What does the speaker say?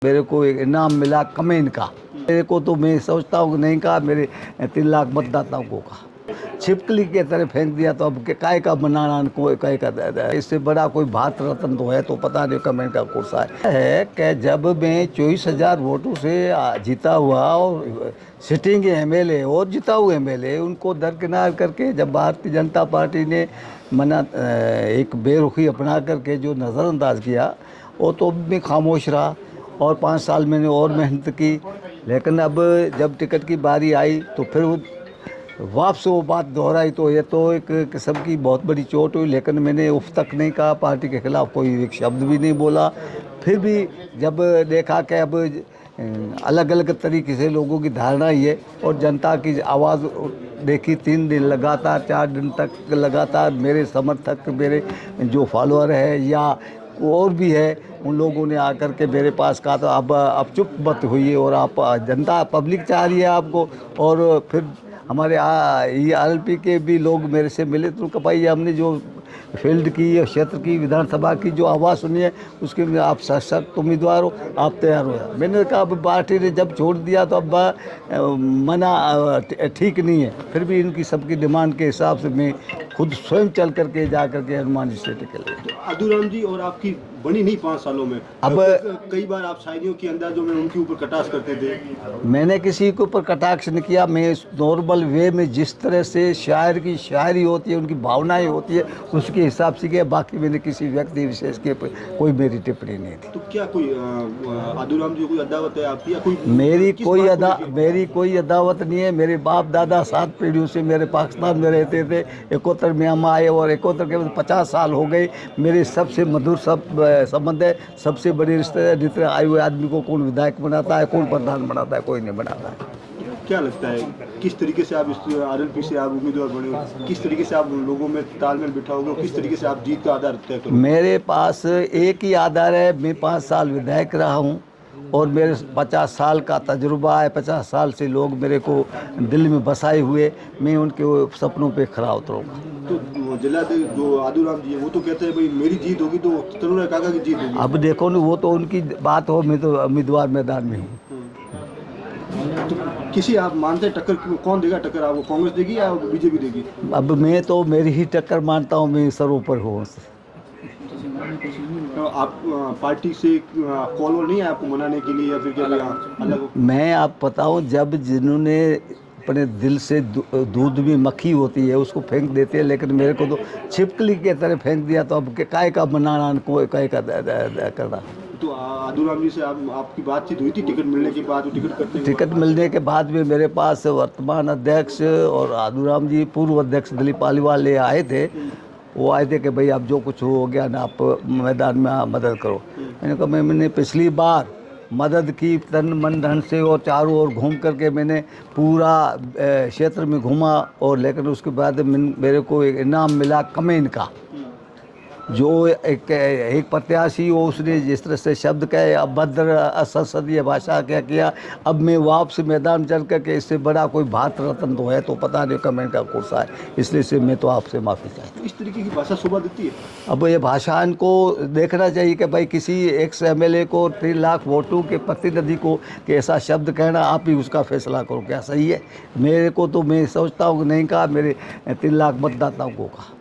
मेरे को एक इनाम मिला कमेंट का। मेरे को तो मैं सोचता हूँ कि नहीं कहा, मेरे 3 लाख मतदाताओं को कहा, छिपकली के तरह फेंक दिया तो अब काय का बनाना कोई काय का। इससे बड़ा कोई भारत रत्न तो है तो पता नहीं कमेंट का कोर्सा है कि जब मैं 24,000 वोटों से जीता हुआ और सिटिंग एमएलए और जिता हुआ एमएलए उनको दरकिनार करके जब भारतीय जनता पार्टी ने एक बेरुखी अपना करके जो नज़रअंदाज किया वो तो मैं खामोश रहा और 5 साल मैंने और मेहनत की। लेकिन अब जब टिकट की बारी आई तो फिर वापस वो बात दोहराई तो ये तो एक किस्म की बहुत बड़ी चोट हुई। लेकिन मैंने उफ तक नहीं कहा, पार्टी के खिलाफ कोई एक शब्द भी नहीं बोला। फिर भी जब देखा कि अब अलग अलग तरीके से लोगों की धारणा ये और जनता की आवाज़ देखी, 3 दिन लगातार 4 दिन तक लगातार मेरे समर्थक, मेरे जो फॉलोअर है या और भी है, उन लोगों ने आकर के मेरे पास कहा तो अब चुप मत होइए और आप जनता पब्लिक चाह रही है आपको। और फिर हमारे ERLP के भी लोग मेरे से मिले तो कहा भाई हमने जो फील्ड की क्षेत्र की विधानसभा की जो आवाज़ सुनी है उसके में आप सशक्त उम्मीदवार हो, आप तैयार हो। मैंने कहा अब पार्टी ने जब छोड़ दिया तो अब मना ठीक नहीं है। फिर भी इनकी सबकी डिमांड के हिसाब से मैं खुद स्वयं चल करके जा करके हनुमान जी से टिकट ले। आदूराम जी और आपकी बनी नहीं 5 सालों में। अब कई बार आप शायरियों के अंदाजों में उनके ऊपर कटाक्ष करते थे। मैंने किसी के ऊपर कटाक्ष नहीं किया। मैं नॉर्मल वे में जिस तरह से शायर की शायरी होती है, उनकी भावनाएं होती है, उसके हिसाब से किया। बाकी मैंने किसी व्यक्ति विशेष के कोई मेरी टिप्पणी नहीं थी। तो क्या कोई आदूराम जी कोई अदावत है आपकी या कोई? मेरी कोई अदावत नहीं है। मेरे बाप दादा 7 पीढ़ियों से मेरे पाकिस्तान में रहते थे। 71 में हम आए और 71 के बाद 50 साल हो गए। मेरे सबसे मधुर संबंध है, सबसे बड़ी रिश्ते है। जितने आए हुए आदमी को कौन विधायक बनाता है, कौन प्रधान बनाता है, कोई नहीं बनाता है। क्या लगता है किस तरीके से आप इस RLP से आप उम्मीदवार बने, किस तरीके से आप लोगों में तालमेल बिठाओगे, किस तरीके से आप जीत का आधार तय करोगे? मेरे पास एक ही आधार है, मैं 5 साल विधायक रहा हूँ और मेरे 50 साल का तजुर्बा है। 50 साल से लोग मेरे को दिल में बसाए हुए, मैं उनके सपनों पे खरा उतरूँगा। तो जिलाध्यक्ष जो आदूराम जी है वो तो कहते हैं भाई मेरी जीत होगी तो तरुण काका की जीत होगी। अब देखो ना, वो तो उनकी बात हो, मैं तो उम्मीदवार मैदान में हूँ। तो किसी आप मानते हैं टक्कर कौन देगा? टक्कर आपको कांग्रेस देगी या बीजेपी देगी? अब मैं तो मेरी ही टक्कर मानता हूँ, मैं सरों पर हूँ। तो आप पार्टी से कॉल वॉल नहीं है आपको मनाने के लिए या फिर क्या अलग? मैं आप बताऊँ, जब जिन्होंने अपने दिल से दूध में मक्खी होती है उसको फेंक देते हैं, लेकिन मेरे को तो छिपकली के तरह फेंक दिया तो अब काय का बनाना कोई काय का करना। तो आदूराम जी से आपकी बातचीत हुई थी टिकट मिलने के बाद? टिकट करते टिकट मिलने के बाद में मेरे पास वर्तमान अध्यक्ष और आदूराम जी पूर्व अध्यक्ष दिलीप पालीवाल ले आए थे। वो आए थे कि भाई अब जो कुछ हो गया ना, आप मैदान में मदद करो। मैंने कहा मैंने पिछली बार मदद की तन मन धन से और चारों ओर घूम करके मैंने पूरा क्षेत्र में घूमा और लेकिन उसके बाद मेरे को एक इनाम मिला कमेंट का। जो एक प्रत्याशी हो उसने जिस तरह से शब्द कहे, अभद्र असंसदीय भाषा क्या किया, अब मैं वापस मैदान चल करके इससे बड़ा कोई भारत रत्न तो है तो पता नहीं कमेंट का कोर्सा है। इसलिए से मैं तो आपसे माफ़ी चाहता हूँ। इस तरीके की भाषा शोभा देती है? अब ये भाषा इनको देखना चाहिए कि भाई किसी एक्स MLA को 3 लाख वोटों के प्रतिनिधि को कि ऐसा शब्द कहना, आप ही उसका फैसला करो क्या सही है। मेरे को तो मैं सोचता हूँ कि नहीं कहा, मेरे 3 लाख मतदाताओं को कहा।